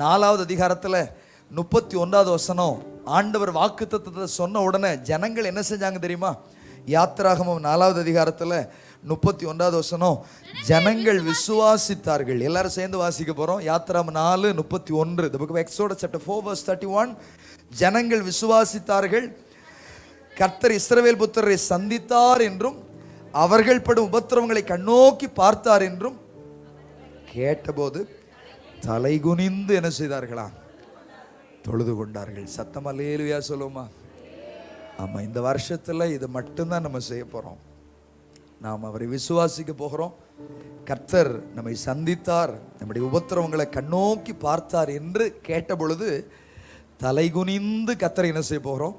4வது அதிகாரத்தில் 31வது வசனம், ஆண்டவர் வாக்குத்தத்தத்தை சொன்ன உடனே ஜனங்கள் என்ன செஞ்சாங்க தெரியுமா? யாத்திராகமம் 4வது அதிகாரத்தில் 31வது வசனம், ஜனங்கள் விசுவாசித்தார்கள். எல்லாரும் சேர்ந்து வாசிக்க போறோம். யாத்திராகமம் 4:31. The book of Exodus chapter 4 verse 31. ஜனங்கள் விசுவாசித்தார்கள், கர்த்தர் இஸ்ரவேல் புத்திரரை சந்தித்தார் என்றும் அவர்கள் படும் உபத்திரவங்களை கண்ணோக்கி பார்த்தார் என்றும் கேட்டபோது தலைகுனிந்து என்ன செய்தார்களா? தொழுது கொண்டார்கள். சத்தமா அல்லேலூயா சொல்லுமா? ஆமா, இந்த வருஷத்துல இது மட்டும்தான் நம்ம செய்ய போறோம். நாம் அவரை விசுவாசிக்க போகிறோம். கர்த்தர் நம்மை சந்தித்தார், நம்முடைய உபத்திரவங்களை கண்ணோக்கி பார்த்தார் என்று கேட்ட பொழுது தலைகுனிந்து கர்த்தரை என்ன செய்ய போகிறோம்?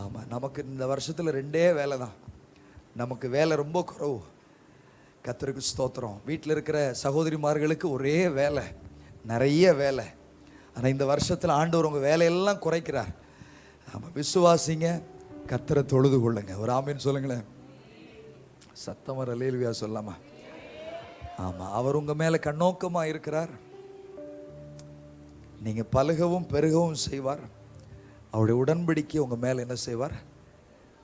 ஆமா, நமக்கு இந்த வருஷத்துல 2 வேலை தான். நமக்கு வேலை ரொம்ப குறைவு. கர்த்தருக்கு ஸ்தோத்திரம். வீட்டில் இருக்கிற சகோதரிமார்களுக்கு ஒரே வேலை, நிறைய வேலை. ஆனால் இந்த வருஷத்தில் ஆண்டவர் உங்கள் வேலையெல்லாம் குறைக்கிறார். ஆமாம், விசுவாசிங்க, கர்த்தரை தொழுது கொள்ளுங்க. ஒரு ஆமீன் சொல்லுங்களேன். சத்தமர் அல்லேலூயா சொல்லாமா? ஆமாம், அவர் உங்கள் மேலே கண்ணோக்கமாக இருக்கிறார். நீங்கள் பலுகவும் பெருகவும் செய்வார். அவருடைய உடன்படிக்கை உங்கள் மேலே என்ன செய்வார்?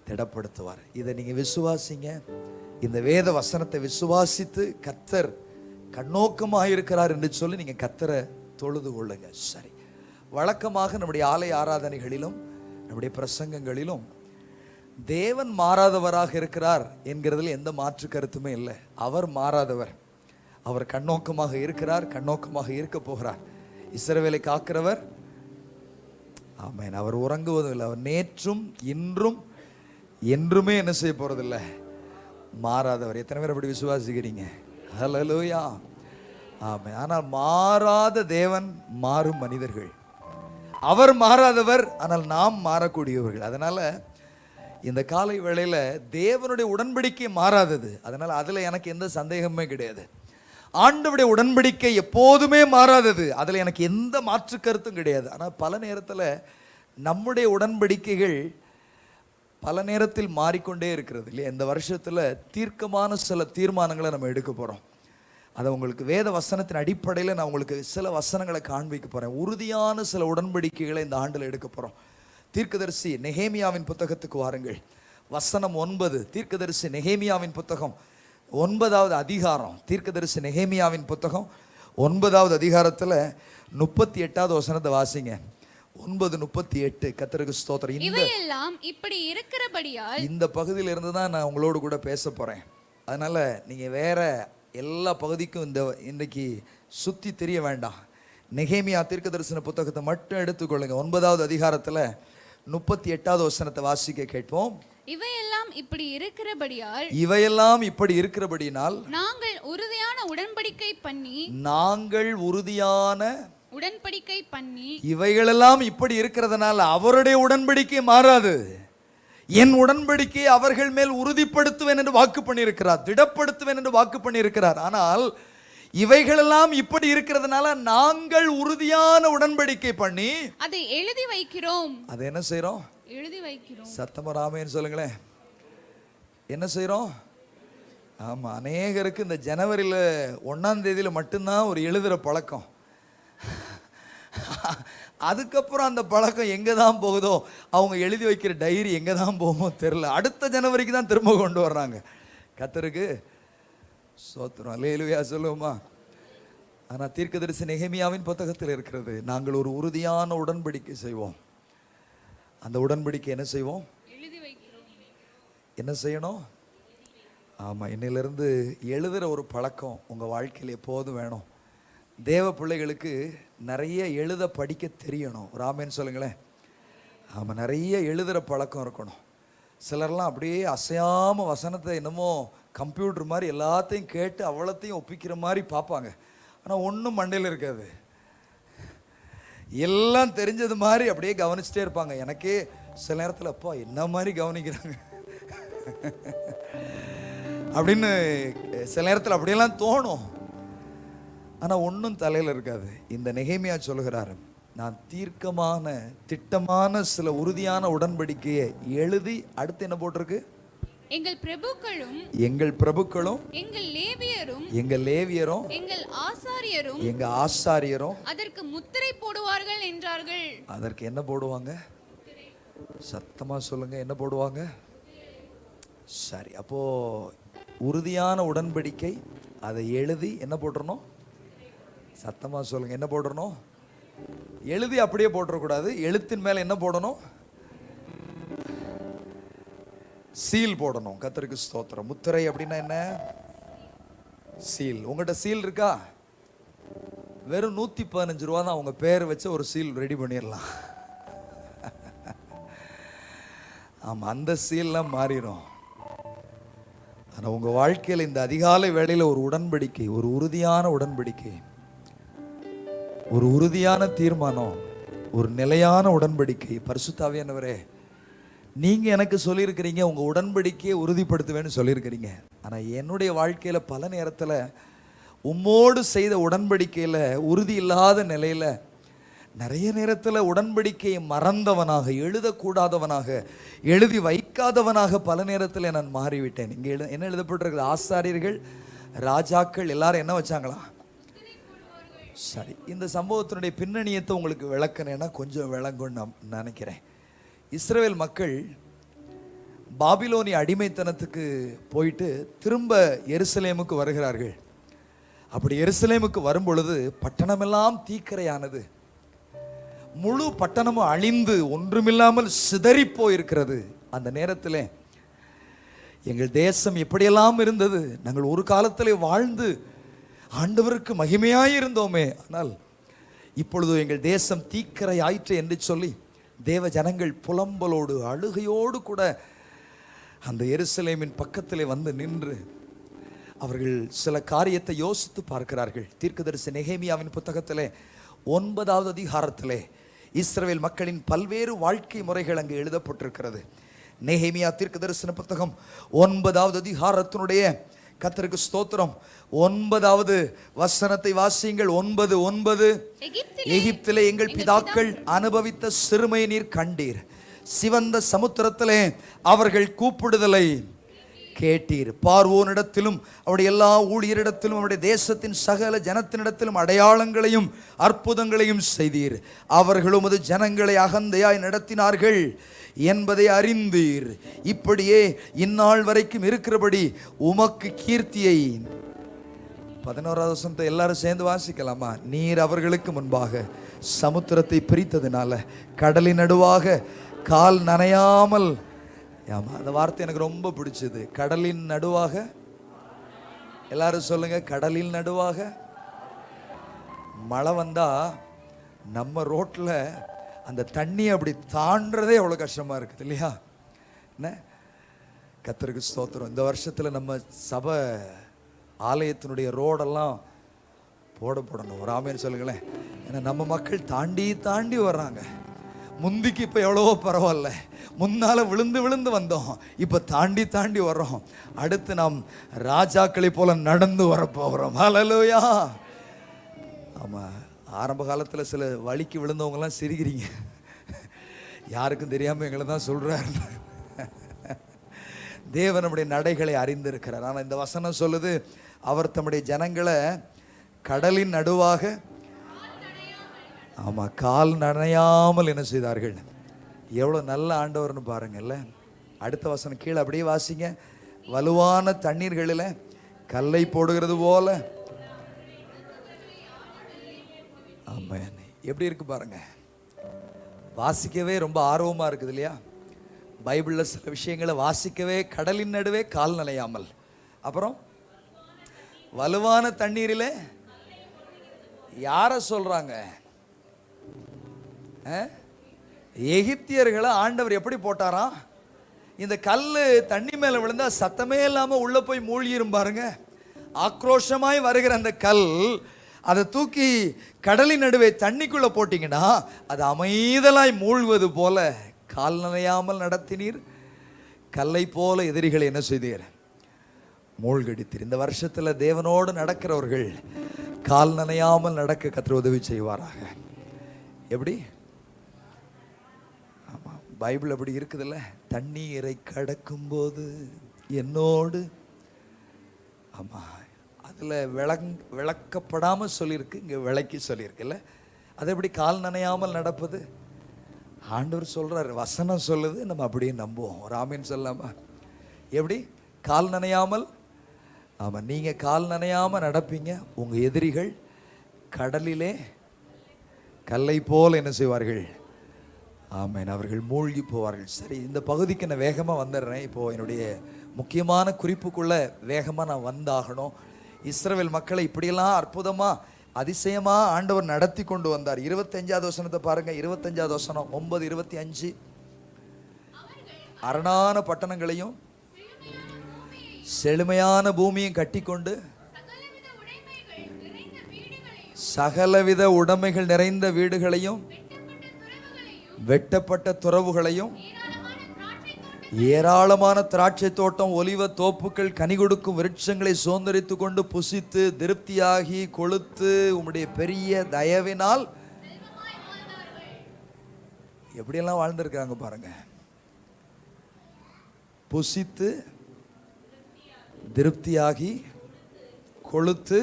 திடப்படுத்துவார். இதை நீங்கள் விசுவாசிங்க. இந்த வேத வசனத்தை விசுவாசித்து கர்த்தர் கண்ணோக்கமாக இருக்கிறார் என்று சொல்லி நீங்கள் கர்த்தரை தொழுது கொள்ளுங்க. சரி, வழக்கமாக நம்முடைய ஆலய ஆராதனைகளிலும் நம்முடைய பிரசங்கங்களிலும் தேவன் மாறாதவராக இருக்கிறார் என்கிறதுல எந்த மாற்று கருத்துமே இல்லை. அவர் மாறாதவர். அவர் கண்ணோக்கமாக இருக்கிறார், கண்ணோக்கமாக இருக்க போகிறார். இஸ்ரவேலை காக்கிறவர். ஆமென். அவர் உறங்குவதும் இல்லை. அவர் நேற்றும் இன்றும் என்றுமே என்ன செய்ய போறதில்லை? மாறாதவர். எத்தனை பேர் அப்படி விசுவாசிக்கிறீங்க? ஹல்லேலூயா. ஆமென். ஆனால் மாறாத தேவன் மாறும் மனிதர்கள். அவர் மாறாதவர், ஆனால் நாம் மாறக்கூடியவர்கள். அதனால இந்த காலை வேளையில தேவனுடைய உடன்படிக்கை மாறாதது. அதனால அதுல எனக்கு எந்த சந்தேகமே கிடையாது. ஆண்டவருடைய உடன்படிக்கை எப்போதுமே மாறாதது. அதுல எனக்கு எந்த மாற்று கருத்தும் கிடையாது. ஆனால் பல நேரத்தில் நம்முடைய உடன்படிக்கைகள் பல நேரத்தில் மாறிக்கொண்டே இருக்கிறது இல்லையா? இந்த வருஷத்தில் தீர்க்கமான சில தீர்மானங்களை நம்ம எடுக்க போகிறோம். அதை உங்களுக்கு வேத வசனத்தின் அடிப்படையில் நான் உங்களுக்கு சில வசனங்களை காண்பிக்க போகிறேன். உறுதியான சில உடன்படிக்கைகளை இந்த ஆண்டில் எடுக்க போகிறோம். தீர்க்கதரிசி நெகேமியாவின் புத்தகத்துக்கு வாருங்கள். வசனம் 9. தீர்க்கதரிசி நெகேமியாவின் புத்தகம் 9வது அதிகாரம். தீர்க்கதரிசி நெகேமியாவின் புத்தகம் 9வது அதிகாரத்தில் 38வது வசனத்தை வாசிங்க. 9:38. கர்த்தருக்கு ஸ்தோத்திரம். இவையெல்லாம் இப்படி இருக்கிறபடியால் இந்த பகுதியில் இருந்து தான் நான் உங்களோடு கூட பேச போறேன். அதனால நீங்க வேற எல்லா பகுதிக்கும் இன்றைக்கு சுத்தி தெரிய வேண்டாம். நெகேமியா தீர்க்கதரிசன புத்தகத்தை மட்டும் எடுத்துக்கொள்ளுங்க. 9வது அதிகாரத்துல 38வது வசனத்தை வாசிக்க கேட்போம். இவையெல்லாம் இப்படி இருக்கிறபடியால், இவையெல்லாம் இப்படி இருக்கிறபடியினால் நாங்கள் உறுதியான உடன்படிக்கை பண்ணி இவைகளெல்லாம் இப்படி இருக்கிறதுனால அவருடைய உடன்படிக்கை மாறாது. என் உடன்படிக்கையை அவர்கள் மேல் உறுதிப்படுத்துவேன் என்று வாக்கு பண்ணியிருக்கிறார், திடப்படுத்துவேன் என்று வாக்கு பண்ணியிருக்கிறார். ஆனால் இவைகளெல்லாம் இப்படி இருக்கிறதுனால நாங்கள் உறுதியான உடன்படிக்கை பண்ணி அதை எழுதி வைக்கிறோம். அதை என்ன செய்யறோம்? எழுதி வைக்கிறோம். சத்தமா ராமேன்னு சொல்லுங்களேன். என்ன செய்யறோம்? ஆமா, அநேகருக்கு இந்த ஜனவரியில் 1ஆம் தேதியில மட்டும்தான் ஒரு எழுதுற பழக்கம். அதுக்கப்புறம் அந்த பழக்கம் எங்கே தான் போகுதோ, அவங்க எழுதி வைக்கிற டைரி எங்கே தான் போகுமோ தெரில. அடுத்த ஜனவரிக்கு தான் திரும்ப கொண்டு வர்றாங்க. கர்த்தருக்கு ஸ்தோத்திரம். அல்லேலூயா சொல்லுவோமா? ஆனால் தீர்க்கதரிசி நெகேமியாவின் புத்தகத்தில் இருக்கிறது, நாங்கள் ஒரு உறுதியான உடன்படிக்கை செய்வோம். அந்த உடன்படிக்கை என்ன செய்வோம்? எழுதி வைக்கிறோம். என்ன செய்யணும்? ஆமாம், இன்னிலிருந்து எழுதுகிற ஒரு பழக்கம் உங்கள் வாழ்க்கையில் எப்போதும் வேணும். தேவ பிள்ளைகளுக்கு நிறைய எழுத படிக்க தெரியணும். ராமேன்னு சொல்லுங்களேன். ஆமாம், நிறைய எழுதுகிற பழக்கம் இருக்கணும். சிலர்லாம் அப்படியே அசையாமல் வசனத்தை என்னமோ கம்ப்யூட்டர் மாதிரி எல்லாத்தையும் கேட்டு அவ்வளோத்தையும் ஒப்பிக்கிற மாதிரி பார்ப்பாங்க. ஆனால் ஒன்றும் மண்டையில் இருக்காது. எல்லாம் தெரிஞ்சது மாதிரி அப்படியே கவனிச்சுட்டே இருப்பாங்க. எனக்கே சில நேரத்தில் அப்பா என்ன மாதிரி கவனிக்கிறாங்க அப்படின்னு சில நேரத்தில் அப்படியெல்லாம் தோணும். ஆனால் ஒன்றும் தலையில் இருக்காது. இந்த நெகேமியா சொல்கிறாரு, நான் தீர்க்கமான திட்டமான சில உறுதியான உடன்படிக்கையை எழுதி, அடுத்து என்ன போட்டிருக்கு? எங்கள் பிரபுக்களும் எங்கள் பிரபுக்களும் எங்கள் லேவியரும் எங்கள் லேவியரும் எங்கள் ஆசாரியரும் அதற்கு முத்திரை போடுவார்கள் என்றார்கள். அதற்கு என்ன போடுவாங்க? சத்தமா சொல்லுங்க, என்ன போடுவாங்க? சரி, அப்போ உறுதியான உடன்படிக்கை, அதை எழுதி என்ன போட்டுறணும்? சத்தமா சொல்லுங்க, என்ன போட்டுறணும்? எழுதி அப்படியே போட்டுறக்கூடாது. எழுத்தின் மேல என்ன போடணும்? சீல் போடணும். கர்த்தருக்கு ஸ்தோத்திரம். முத்திரை அப்படின்னா என்ன? சீல். உங்கள்கிட்ட சீல் இருக்கா? வெறும் 115 ரூபா தான். உங்க பேர் வச்சு ஒரு சீல் ரெடி பண்ணிடலாம். ஆமா, அந்த சீல்லாம் மாறிடும். ஆனா உங்க வாழ்க்கையில் இந்த அதிகாலை வேளையில ஒரு உடன்படிக்கை, ஒரு உறுதியான உடன்படிக்கை, ஒரு உறுதியான தீர்மானம், ஒரு நிலையான உடன்படிக்கை. பரிசுத்த ஆவியானவரே, நீங்க எனக்கு சொல்லியிருக்கிறீங்க உங்க உடன்படிக்கையை உறுதிப்படுத்துவேன்னு சொல்லியிருக்கிறீங்க. ஆனா என்னுடைய வாழ்க்கையில பல நேரத்துல உம்மோடு செய்த உடன்படிக்கையில உறுதி இல்லாத நிலையில நிறைய நேரத்துல உடன்படிக்கையை மறந்தவனாக, எழுதக்கூடாதவனாக, எழுதி வைக்காதவனாக பல நேரத்துல நான் மாறிவிட்டேன். இங்க என்ன எழுதப்பட்டிருக்குது? ஆசாரியர்கள், ராஜாக்கள் எல்லாரும் என்ன வச்சாங்களா? சரி, இந்த சம்பவத்தினுடைய பின்னணியத்தை உங்களுக்கு விளக்கணும்னா கொஞ்சம் விளங்கும்னு நான் நினைக்கிறேன். இஸ்ரவேல் மக்கள் பாபிலோனிய அடிமைத்தனத்துக்கு போயிட்டு திரும்ப எருசலேமுக்கு வருகிறார்கள். அப்படி எருசலேமுக்கு வரும் பொழுது பட்டணமெல்லாம் தீக்கிரையானது. முழு பட்டணமும் அழிந்து ஒன்றுமில்லாமல் சிதறி போயிருக்கிறது. அந்த நேரத்தில் எங்கள் தேசம் எப்படியெல்லாம் இருந்தது, நாங்கள் ஒரு காலத்தில் வாழ்ந்து ஆண்டவருக்கு மகிமையாயிருந்தோமே, ஆனால் இப்பொழுது எங்கள் தேசம் தீக்கரை ஆயிற்று என்று சொல்லி தேவ ஜனங்கள் புலம்பலோடு அழுகையோடு கூட அந்த எருசலேமின் பக்கத்திலே வந்து நின்று அவர்கள் சில காரியத்தை யோசித்து பார்க்கிறார்கள். தீர்க்கதரிசி நெகேமியாவின் புத்தகத்திலே 9வது அதிகாரத்திலே இஸ்ரவேல் மக்களின் பல்வேறு வாழ்க்கை முறைகள் அங்கு எழுதப்பட்டிருக்கிறது. நெகேமியா தீர்க்கதரிசன புத்தகம் 9வது அதிகாரத்தினுடைய, கர்த்தருக்கு ஸ்தோத்திரம், 9வது வசனத்தை வாசியுங்கள். 9:9 எகிப்திலே எங்கள் பிதாக்கள் அனுபவித்த சிறுமையை நீர் கண்டீர், சிவந்த சமுத்திரத்திலே அவர்கள் கூப்பிடுதலை கேட்டீர். பார்வோனிடத்திலும் அவருடைய எல்லா ஊழியரிடத்திலும் அவருடைய தேசத்தின் சகல ஜனத்தினிடத்திலும் அடையாளங்களையும் அற்புதங்களையும் செய்தீர். அவர்கள் உமது ஜனங்களை அகந்தையாய் நடத்தினார்கள் என்பதை அறிந்தீர். இப்படியே இந்நாள் வரைக்கும் இருக்கிறபடி உமக்கு கீர்த்தியை. 11வது வசனத்தை எல்லாரும் சேர்ந்து வாசிக்கலாமா? நீர் அவர்களுக்கு முன்பாக சமுத்திரத்தை பிரித்ததுனால கடலின் நடுவாக கால் நனையாமல். ஆமா, அந்த வார்த்தை எனக்கு ரொம்ப பிடிச்சது. கடலின் நடுவாக. எல்லாரும் சொல்லுங்க, கடலின் நடுவாக. மழை வந்தா நம்ம ரோட்ல அந்த தண்ணி அப்படி தாண்டறதே எவ்வளவு கஷ்டமா இருக்குது இல்லையா? என்ன, கர்த்தருக்கு ஸ்தோத்திரம். இந்த வருஷத்துல நம்ம சபை ஆலயத்தினுடைய ரோடெல்லாம் போடணும். ஒரு ஆமேன்னு சொல்லுங்களேன். ஏன்னா நம்ம மக்கள் தாண்டி தாண்டி வர்றாங்க. முந்திக்கு இப்போ எவ்வளவோ பரவாயில்ல, முன்னால விழுந்து விழுந்து வந்தோம், இப்போ தாண்டி தாண்டி வர்றோம். அடுத்து நாம் ராஜாக்களை போல நடந்து வரப்போகிறோம். ஹல்லேலூயா. ஆமாம், ஆரம்ப காலத்தில் சில வலிக்கு விழுந்தவங்கலாம் சிரிக்கிறீங்க. யாருக்கும் தெரியாமல் எங்களை தான் சொல்கிறார். தேவன் நம்முடைய நடைகளை அறிந்திருக்கிறார். ஆனால் இந்த வசனம் சொல்லுது, அவர் தம்முடைய ஜனங்களை கடலின் நடுவாக, ஆமா, கால் நனையாமல் என்ன செய்தார்கள். எவ்வளவு நல்ல ஆண்டவர்னு பாருங்கல்ல. அடுத்த வசனம் கீழே அப்படியே வாசிங்க. வலுவான தண்ணீர்களில் கல்லை போடுகிறது போல. ஆமா, எப்படி இருக்கு பாருங்க. வாசிக்கவே ரொம்ப ஆர்வமா இருக்குது இல்லையா? பைபிள்ல சில விஷயங்களை வாசிக்கவே கடலின் நடுவே கால் நனையாமல், அப்புறம் வலுவான தண்ணீரிலே யார சொல்றாங்க? எகிப்தியர்களை ஆண்டவர் எப்படி போட்டாராம்? இந்த கல்லு தண்ணி மேல விழுந்தா சத்தமே இல்லாம உள்ள போய் மூழ்கிரும் பாருங்க. ஆக்ரோஷமாய் வருகிற அந்த கல், அதை தூக்கி கடலின் நடுவே தண்ணிக்குள்ள போட்டீங்கன்னா அது அமைதலாய் மூழ்குவது போல கால் நனையாமல் நடத்தினீர். கல்லை போல எதிரிகளை என்ன செய்தீர்? மூழ்கடித்தீர். இந்த வருஷத்துல தேவனோடு நடக்கிறவர்கள் கால் நனையாமல் நடக்க கர்த்தர் உதவி செய்வாராக. எப்படி? ஆமா, பைபிள் அப்படி இருக்குதுல்ல. தண்ணீரை கடக்கும் போது என்னோடு. ஆமா, அதில் விளக்கப்படாமல் சொல்லியிருக்கு, இங்கே விளக்கி சொல்லியிருக்குல்ல. அது எப்படி கால் நனையாமல் நடப்பது? ஆண்டவர் சொல்றாரு, வசனம் சொல்லுது, நம்ம அப்படியே நம்புவோம். ஒரு ஆமீன் சொல்லாமா? எப்படி கால் நனையாமல்? ஆமாம், நீங்கள் கால் நனையாமல் நடப்பீங்க, உங்கள் எதிரிகள் கடலிலே கல்லை போல் என்ன செய்வார்கள்? ஆமேன், அவர்கள் மூழ்கி போவார்கள். சரி, இந்த பகுதிக்கு நான் வேகமாக வந்துடுறேன். இப்போது என்னுடைய முக்கியமான குறிப்புக்குள்ளே வேகமாக நான் வந்தாகணும். இஸ்ரவேல் மக்களை இப்படியெல்லாம் அற்புதமாக அதிசயமாக ஆண்டவர் நடத்தி கொண்டு வந்தார். 25வது வசனத்தை பாருங்கள். 25வது வசனம் 9:25. அரணான பட்டணங்களையும் செழுமையான பூமியும் கட்டிக்கொண்டு சகலவித உடைமைகள் நிறைந்த வீடுகளையும் வெட்டப்பட்ட துறவுகளையும் ஏராளமான திராட்சை தோட்டம் ஒலிவ தோப்புகள் கனி கொடுக்கும் விருட்சங்களை சுதந்தரித்து கொண்டு புசித்து திருப்தியாகி கொழுத்து உம்முடைய பெரிய தயவினால் எப்படியெல்லாம் வாழ்ந்திருக்காங்க பாருங்க. புசித்து திருப்தியாகி கொழுத்து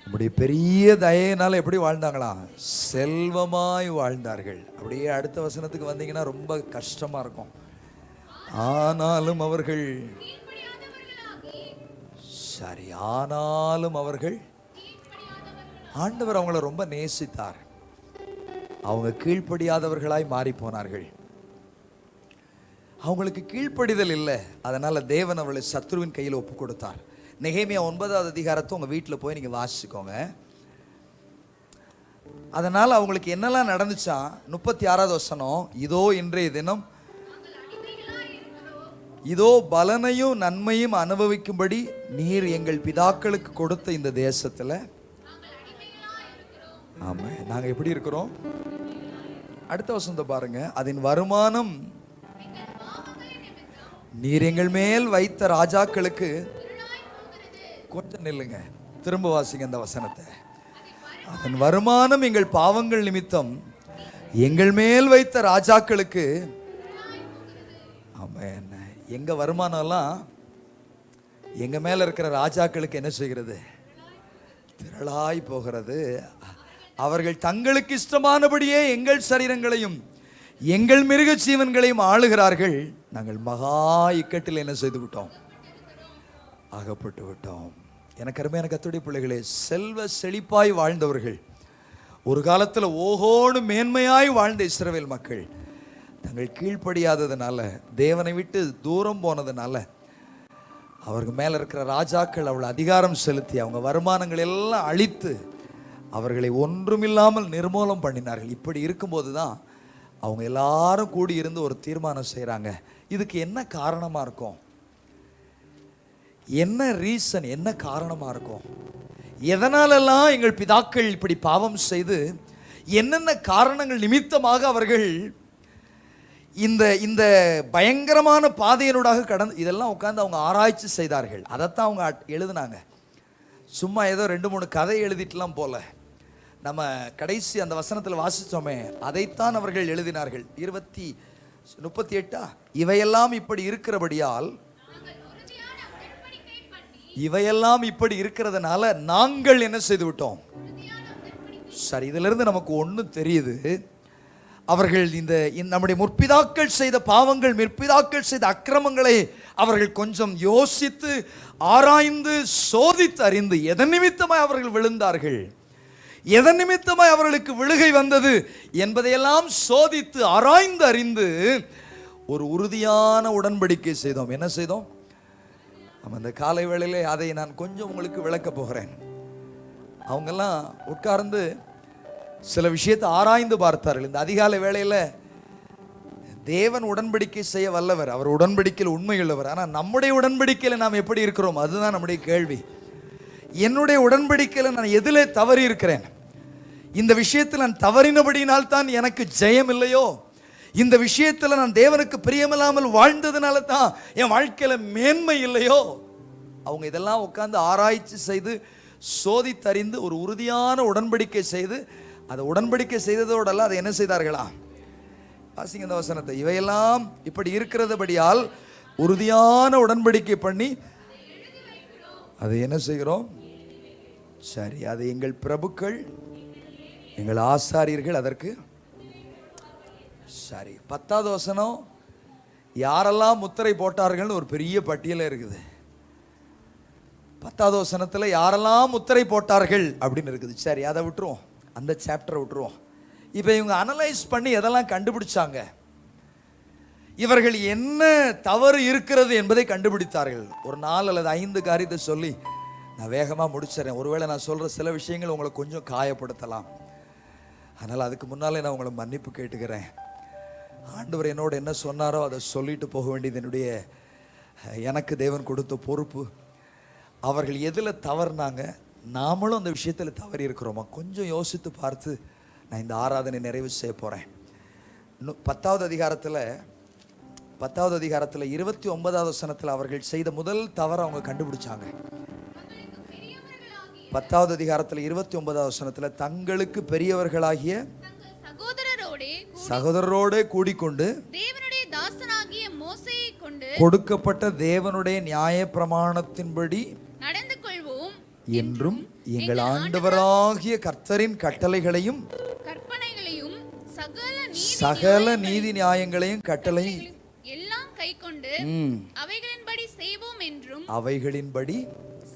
உம்முடைய பெரிய தயையினால் எப்படி வாழ்ந்தாங்களாம்? செல்வமாய் வாழ்ந்தார்கள். அப்படியே அடுத்த வசனத்துக்கு வந்தீங்கன்னா ரொம்ப கஷ்டமா இருக்கும். ஆனாலும் அவர்கள் சரி, ஆனாலும் அவர்கள் ஆண்டவர் அவங்கள ரொம்ப நேசித்தார். அவங்க கீழ்ப்படியாதவர்களாய் மாறி போனார்கள். அவங்களுக்கு கீழ்ப்படிதல் இல்லை, அதனால தேவன் அவளை சத்ருவின் கையில் ஒப்பு கொடுத்தார். நெகேமியா 9வது அதிகாரத்தை உங்கள் வீட்டில் போய் நீங்கள் வாசிக்கோங்க. அதனால் அவங்களுக்கு என்னெல்லாம் நடந்துச்சா? 36வது வசனம், இதோ இன்றைய தினம் இதோ பலனையும் நன்மையும் அனுபவிக்கும்படி நீர் எங்கள் பிதாக்களுக்கு கொடுத்த இந்த தேசத்தில். ஆமாம், நாங்கள் எப்படி இருக்கிறோம்? அடுத்த வசனத்தை பாருங்க. அதன் வருமானம் நீர் எங்கள் மேல் வைத்த ராஜாக்களுக்கு. கொஞ்சம் நில்லுங்க, திரும்ப வாசிங்க அந்த வசனத்தை. அதன் வருமானம் எங்கள் பாவங்கள் நிமித்தம் எங்கள் மேல் வைத்த ராஜாக்களுக்கு. ஆமென். எங்க வருமானம்லாம் எங்க மேல இருக்கிற ராஜாக்களுக்கு என்ன செய்கிறது? திரளாய் போகிறது. அவர்கள் தங்களுக்கு இஷ்டமானபடியே எங்கள் சரீரங்களையும் எங்கள் மிருக ஜீவன்களையும் ஆளுகிறார்கள். நாங்கள் மகா இக்கட்டில் என்ன செய்து விட்டோம்? அகப்பட்டு விட்டோம். எனக்கு அருமையான கர்த்தருடைய பிள்ளைகளே, செல்வ செழிப்பாய் வாழ்ந்தவர்கள், ஒரு காலத்தில் ஓகோடு மேன்மையாய் வாழ்ந்த இஸ்ரவேல் மக்கள் தங்கள் கீழ்ப்படியாததுனால, தேவனை விட்டு தூரம் போனதுனால, அவர்கள் மேலே இருக்கிற ராஜாக்கள் அவள் அதிகாரம் செலுத்தி அவங்க வருமானங்கள் எல்லாம் அழித்து அவர்களை ஒன்றுமில்லாமல் நிர்மூலம் பண்ணினார்கள். இப்படி இருக்கும்போது தான் அவங்க எல்லாரும் கூடி இருந்து ஒரு தீர்மானம் செய்கிறாங்க. இதுக்கு என்ன காரணமாக இருக்கும்? என்ன ரீசன், என்ன காரணமாக இருக்கும்? எதனாலெல்லாம் எங்கள் பிதாக்கள் இப்படி பாவம் செய்து, என்னென்ன காரணங்கள் நிமித்தமாக அவர்கள் இந்த இந்த பயங்கரமான பாதையினூடாக கடந்து, இதெல்லாம் உட்காந்து அவங்க ஆராய்ச்சி செய்தார்கள். அதைத்தான் அவங்க எழுதினாங்க. சும்மா ஏதோ 2-3 கதை எழுதிட்டுலாம் போல. நம்ம கடைசி அந்த வசனத்தில் வாசித்தோமே, அதைத்தான் அவர்கள் எழுதினார்கள். 38 இவையெல்லாம் இப்படி இருக்கிறபடியால், இவையெல்லாம் இப்படி இருக்கிறதுனால நாங்கள் என்ன செய்து விட்டோம்? சரி, இதிலிருந்து நமக்கு ஒன்று தெரியுது. அவர்கள் இந்த நம்முடைய முற்பிதாக்கள் செய்த பாவங்கள், முற்பிதாக்கள் செய்த அக்கிரமங்களை அவர்கள் கொஞ்சம் யோசித்து ஆராய்ந்து சோதித்து அறிந்து, எதன் நிமித்தமாய் அவர்கள் விழுந்தார்கள், எதன் நிமித்தமாய் அவர்களுக்கு விழுகை வந்தது என்பதையெல்லாம் சோதித்து ஆராய்ந்து அறிந்து ஒரு உறுதியான உடன்படிக்கை செய்தோம். என்ன செய்தோம்? அந்த காலை வேளையிலே அதை நான் கொஞ்சம் உங்களுக்கு விளக்க போகிறேன். அவங்கெல்லாம் உட்கார்ந்து சில விஷயத்தை ஆராய்ந்து பார்த்தார்கள். இந்த அதிகாலை வேளையில் தேவன் உடன்படிக்கை செய்ய வல்லவர், அவர் உடன்படிக்கையில் உண்மையுள்ளவர். ஆனால் நம்முடைய உடன்படிக்கையில் நாம் எப்படி இருக்கிறோம்? அதுதான் நம்முடைய கேள்வி. என்னுடைய உடன்படிக்கையில் நான் எதிலே தவறி இருக்கிறேன்? இந்த விஷயத்தில் நான் தவறினபடியினால் தான் எனக்கு ஜெயம் இல்லையோ? இந்த விஷயத்தில் நான் தேவனுக்கு பிரியமில்லாமல் வாழ்ந்ததுனால தான் என் வாழ்க்கையில் மேன்மை இல்லையோ? அவங்க இதெல்லாம் உட்கார்ந்து ஆராய்ச்சி செய்து சோதித்தறிந்து ஒரு உறுதியான உடன்படிக்கை செய்து, அதை உடன்படிக்கை செய்ததோடல்ல, அதை என்ன செய்தார்களா? வாசிங்க இந்த வசனத்தை. இவையெல்லாம் இப்படி இருக்கிறதுபடியால் உறுதியான உடன்படிக்கை பண்ணி அதை என்ன செய்கிறோம்? சரி, அது எங்கள் பிரபுக்கள், எங்கள் ஆசாரியர்கள் அதற்கு சரி. 10வது வசனம், யாரெல்லாம் முத்திரை போட்டார்கள்னு ஒரு பெரிய பட்டியல் இருக்குது. 10வது வசனத்தில் யாரெல்லாம் முத்திரை போட்டார்கள் அப்படின்னு இருக்குது. சரி, அதை விட்டுருவோம், அந்த சாப்டரை விட்டுருவோம். இப்போ இவங்க அனலைஸ் பண்ணி எதெல்லாம் கண்டுபிடிச்சாங்க, இவர்கள் என்ன தவறு இருக்கிறது என்பதை கண்டுபிடித்தார்கள். ஒரு 4 அல்லது 5 காரியத்தை சொல்லி நான் வேகமாக முடிச்சிடறேன். ஒருவேளை நான் சொல்கிற சில விஷயங்கள் உங்களை கொஞ்சம் காயப்படுத்தலாம். அதனால் அதுக்கு முன்னாலே நான் உங்களை மன்னிப்பு கேட்டுக்கிறேன். ஆண்டவர் என்னோட என்ன சொன்னாரோ அதை சொல்லிட்டு போக வேண்டியது என்னுடைய எனக்கு தேவன் கொடுத்த பொறுப்பு. அவர்கள் எதில் தவறுனாங்க, நாமளும் அந்த விஷயத்தில் தவறி இருக்கிறோமா கொஞ்சம் யோசித்து பார்த்து நான் இந்த ஆராதனை நிறைவு செய்ய போகிறேன். 10வது அதிகாரத்தில் 29வது வசனத்தில் அவர்கள் செய்த முதல் தவறை அவங்க கண்டுபிடிச்சாங்க. 10வது அதிகாரத்தில் 29வது வசனத்தில் தங்களுக்கு பெரியவர்களாகிய சகோதரரோடு கூடிக்கொண்டு தேவனுடைய தாசனாகிய மோசேயை கொண்டு கொடுக்கப்பட்ட தேவனுடைய நியாய பிரமாணத்தின்படி நடந்து கொள்வோம் என்றும் எங்கள் ஆண்டவராகிய கர்த்தரின் கட்டளைகளையும் கற்பனைகளையும் சகல நீதி நியாயங்களையும் கட்டளையும் எல்லாம் கைக்கொண்டு அவைகளின்படி செய்வோம் என்றும் அவைகளின்படி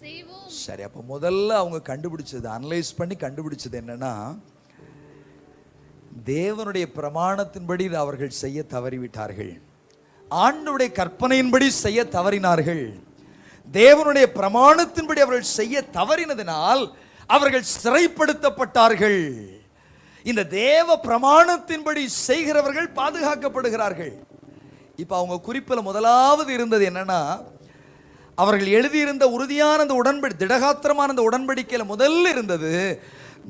செய்வோம். சரி, அப்ப முதல்ல அவங்க கண்டுபிடிச்சது, அனலைஸ் பண்ணி கண்டுபிடிச்சது என்னன்னா, தேவனுடைய பிரமாணத்தின்படி அவர்கள் செய்ய தவறிவிட்டார்கள். ஆண்டவருடைய கற்பனையின்படி செய்ய தவறினார்கள். தேவனுடைய பிரமாணத்தின்படி அவர்கள் செய்ய தவறினதினால் அவர்கள் சிறைப்படுத்தப்பட்டார்கள். இந்த தேவ பிரமாணத்தின்படி செய்கிறவர்கள் பாதுகாக்கப்படுகிறார்கள். இப்ப அவங்க குறிப்பில் முதலாவது இருந்தது என்னன்னா, அவர்கள் எழுதியிருந்த உறுதியான அந்த உடன்படி திடகாத்திரமான அந்த உடன்படிக்கையில் முதல்ல இருந்தது,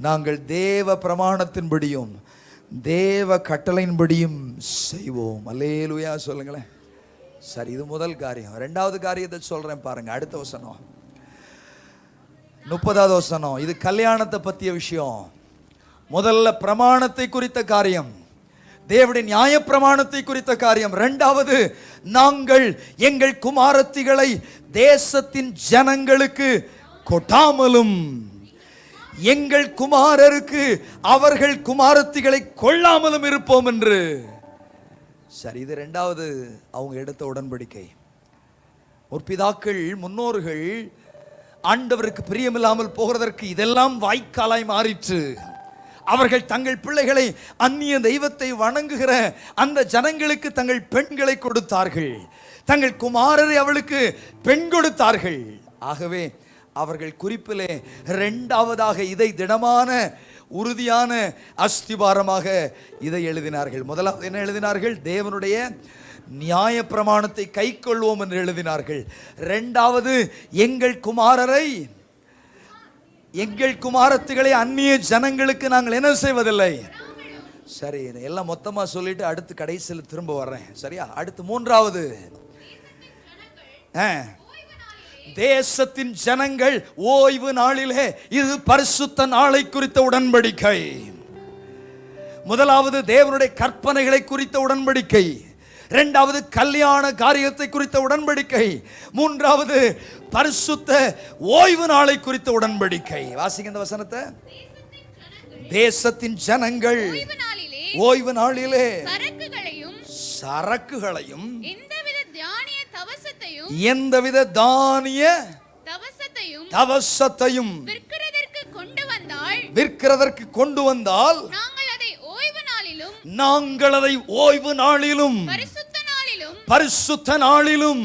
நாங்கள் தேவ பிரமாணத்தின்படியும் தேவ கட்டளையின்படியும் செய்வோம். அல்லேலூயா சொல்லுங்களேன். சரி, இது முதல் காரியம். 2வது காரியத்தை சொல்றேன் பாருங்க. அடுத்த வசனம் 30வது வசனம். இது கல்யாணத்தை பற்றிய விஷயம். முதல்ல பிரமாணத்தை குறித்த காரியம், தேவனுடைய நியாய பிரமாணத்தை குறித்த காரியம். 2வது, நாங்கள் எங்கள் குமாரத்திகளை தேசத்தின் ஜனங்களுக்கு கொட்டாமலும் எங்கள் குமாரருக்கு அவர்கள் குமாரத்திகளை கொள்ளாமலும் இருப்போம் என்று. சரி, இது 2வது அவங்க எடுத்த உடன்படிக்கை. முற்பிதாக்கள் முன்னோர்கள் ஆண்டவருக்கு பிரியமில்லாமல் போகிறதற்கு இதெல்லாம் வாய்க்காலாய் மாறிற்று. அவர்கள் தங்கள் பிள்ளைகளை அந்நிய தெய்வத்தை வணங்குகிற அந்த ஜனங்களுக்கு தங்கள் பெண்களை கொடுத்தார்கள், தங்கள் குமாரரை அவளுக்கு பெண் கொடுத்தார்கள். ஆகவே அவர்கள் குறிப்பிலே 2வதாக இதை திடமான உறுதியான அஸ்திபாரமாக இதை எழுதினார்கள். முதலாவது என்ன எழுதினார்கள்? தேவனுடைய நியாய பிரமாணத்தை கை கொள்வோம் என்று எழுதினார்கள். 2வது, எங்கள் குமாரரை எங்கள் குமாரத்துகளை அந்நிய ஜனங்களுக்கு நாங்கள் என்ன செய்வதில்லை. சரி, எல்லாம் மொத்தமா சொல்லிட்டு அடுத்து கடைசியில் திரும்ப வர்றேன். சரியா? அடுத்து 3வது, தேசத்தின் ஜனங்கள் ஓய்வு நாளிலே, இது பரிசுத்த நாளை குறித்த உடன்படிக்கை. முதலாவது தேவனுடைய கற்பனைகளை குறித்த உடன்படிக்கை, 2வது கல்யாண காரியத்தை குறித்த உடன்படிக்கை, 3வது பரிசுத்த ஓய்வு நாளை குறித்த உடன்படிக்கை. வாசிங்க இந்த வசனத்தை. தேசத்தின் ஜனங்கள் ஓய்வு நாளிலே சரக்குகளையும் எந்தவித தானிய தவசத்தையும் விற்கிறதற்கு கொண்டு வந்தால் நாங்கள் அதை ஓய்வு நாளிலும் பரிசுத்த நாளிலும்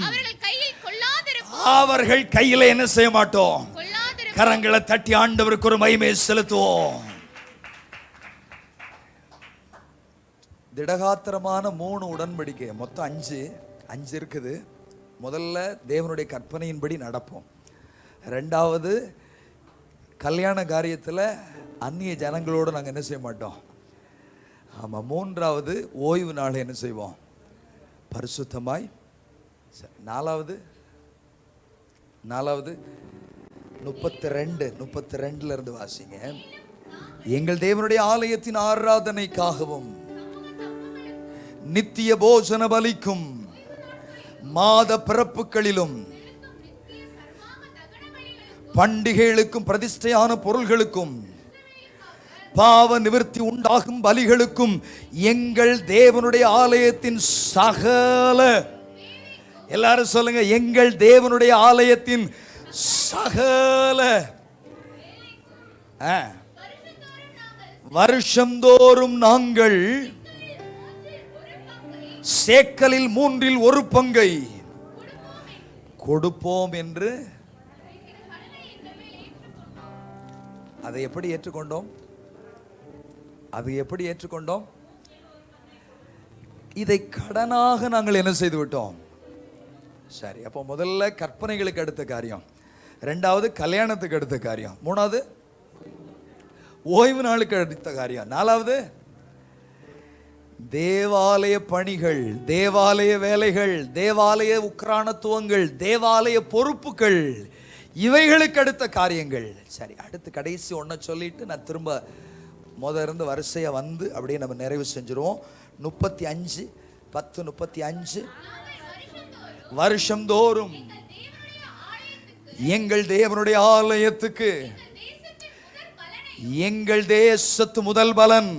அவர்கள் கையில என்ன செய்ய மாட்டோம். கரங்களை தட்டி ஆண்டவருக்கு ஒரு மகிமை செலுத்துவோம். திடகாத்திரமான 3 உடன்படிக்கை, மொத்தம் 5 இருக்குது. முதல்ல தேவனுடைய கற்பனையின்படி நடப்போம். 2வது கல்யாண காரியத்தில் அந்நிய ஜனங்களோடு நாங்கள் என்ன செய்ய மாட்டோம். ஆமாம். 3வது ஓய்வு நாள் என்ன செய்வோம், பரிசுத்தமாய். 4வது 32 இருந்து வாசிங்க. எங்கள் தேவனுடைய ஆலயத்தின் ஆராதனைக்காகவும் நித்திய போஜன பலிக்கும் மாத பிறப்புகளிலும் பண்டிகைகளுக்கும் பிரதிஷ்டையான பொருள்களுக்கும் பாவ நிவர்த்தி உண்டாகும் பலிகளுக்கும் எங்கள் தேவனுடைய ஆலயத்தின் சகல, எல்லாரும் சொல்லுங்க, எங்கள் தேவனுடைய ஆலயத்தின் சகல வருஷந்தோறும் நாங்கள் சேக்கலில் 1/3 கொடுப்போம் என்று. அதை எப்படி ஏற்றுக்கொண்டோம்? அது எப்படி ஏற்றுக்கொண்டோம்? இதை கடனாக நாங்கள் என்ன செய்து விட்டோம்? சரி, அப்போ முதல்ல கற்பனைகளுக்கு அடுத்த காரியம், ரெண்டாவது கல்யாணத்துக்கு அடுத்த காரியம், மூணாவது ஓய்வு நாளுக்கு அடுத்த காரியம், நாலாவது தேவாலய பணிகள், தேவாலய வேலைகள், தேவாலய உக்ரானத்துவங்கள், தேவாலய பொறுப்புகள், இவைகளுக்கு அடுத்த காரியங்கள். சரி, அடுத்து கடைசி ஒன்றை சொல்லிட்டு நான் திரும்ப இருந்து வரிசையா வந்து அப்படியே நம்ம நிறைவு செஞ்சிருவோம். 35:10-35 வருஷந்தோறும் எங்கள் தேவனுடைய ஆலயத்துக்கு எங்கள் தேசத்து முதல் பலன்,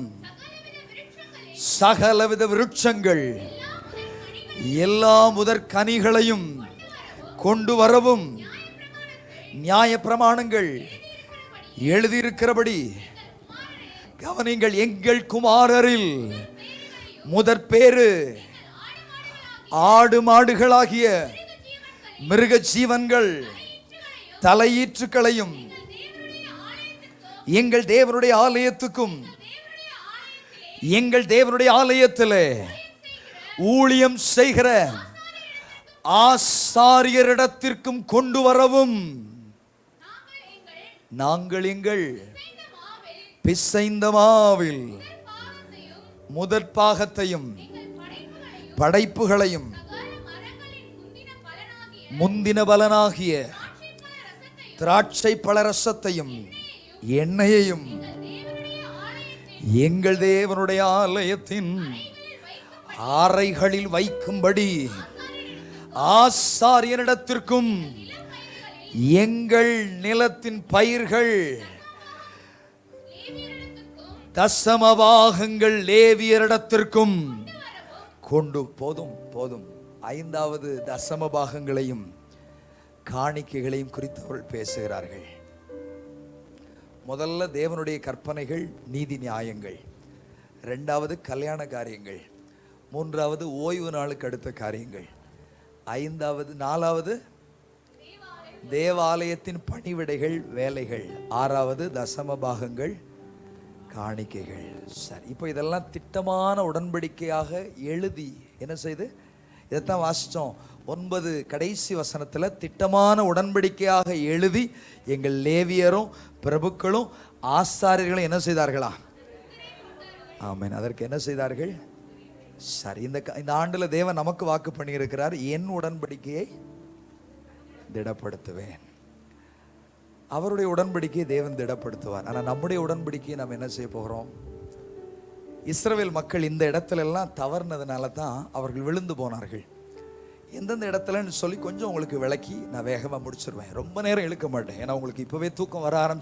சகலவித விருட்சங்கள், எல்லா முதற் கனிகளையும் கொண்டு வரவும் நியாய பிரமாணங்கள் எழுதியிருக்கிறபடி கவனிங்கள், எங்கள் குமாரரில் முதற் பேரு ஆடு மாடுகளாகிய மிருக ஜீவன்கள் தலையீற்றுக்களையும் எங்கள் தேவனுடைய ஆலயத்துக்கும் எங்கள் தேவனுடைய ஆலயத்தில் ஊழியம் செய்கிற ஆசாரியரிடத்திற்கும் கொண்டு வரவும் நாங்கள் எங்கள் பிசைந்த மாவில் முதற் பாகத்தையும் படைப்புகளையும் முந்தின பலனாகிய திராட்சை பழரசத்தையும் எண்ணெயையும் எங்கள் தேவனுடைய ஆலயத்தின் அறைகளில் வைக்கும்படி ஆசாரியரிடத்திற்கும் எங்கள் நிலத்தின் பயிர்கள் தசமபாகங்கள் லேவியரிடத்திற்கும் கொண்டு போதும். ஐந்தாவது தசமபாகங்களையும் காணிக்கைகளையும் குறித்து அவர்கள் பேசுகிறார்கள். முதல்ல தேவனுடைய கற்பனைகள், நீதி நியாயங்கள், ரெண்டாவது கல்யாண காரியங்கள், மூன்றாவது ஓய்வு நாளுக்கு அடுத்த காரியங்கள், நாலாவது தேவாலயத்தின் பணிவிடைகள் வேலைகள், ஆறாவது தசம பாகங்கள் காணிக்கைகள். சரி, இப்போ இதெல்லாம் திட்டமான உடன்படிக்கையாக எழுதி என்ன செய்து இதைத்தான் வாசித்தோம். 9 கடைசி வசனத்தில் திட்டமான உடன்படிக்கையாக எழுதி எங்கள் லேவியரும் பிரபுக்களும் ஆசாரியர்களும் என்ன செய்தார்களா? ஆமென். அதற்கு என்ன செய்தார்கள்? சரி, இந்த ஆண்டில் தேவன் நமக்கு வாக்கு பண்ணியிருக்கிறார், என் உடன்படிக்கையை திடப்படுத்துவேன். அவருடைய உடன்படிக்கையை தேவன் திடப்படுத்துவார். ஆனால் நம்முடைய உடன்படிக்கையை நாம் என்ன செய்ய போகிறோம்? இஸ்ரவேல் மக்கள் இந்த இடத்துல எல்லாம் தவறுனதுனால தான் அவர்கள் விழுந்து போனார்கள். எந்தெந்த இடத்துலன்னு சொல்லி கொஞ்சம் உங்களுக்கு விளக்கி நான் வேகமாக முடிச்சிருவேன். ரொம்ப நேரம் இழுக்க மாட்டேன், ஏன்னா உங்களுக்கு இப்போவே தூக்கம் வர ஆரம்பிச்சு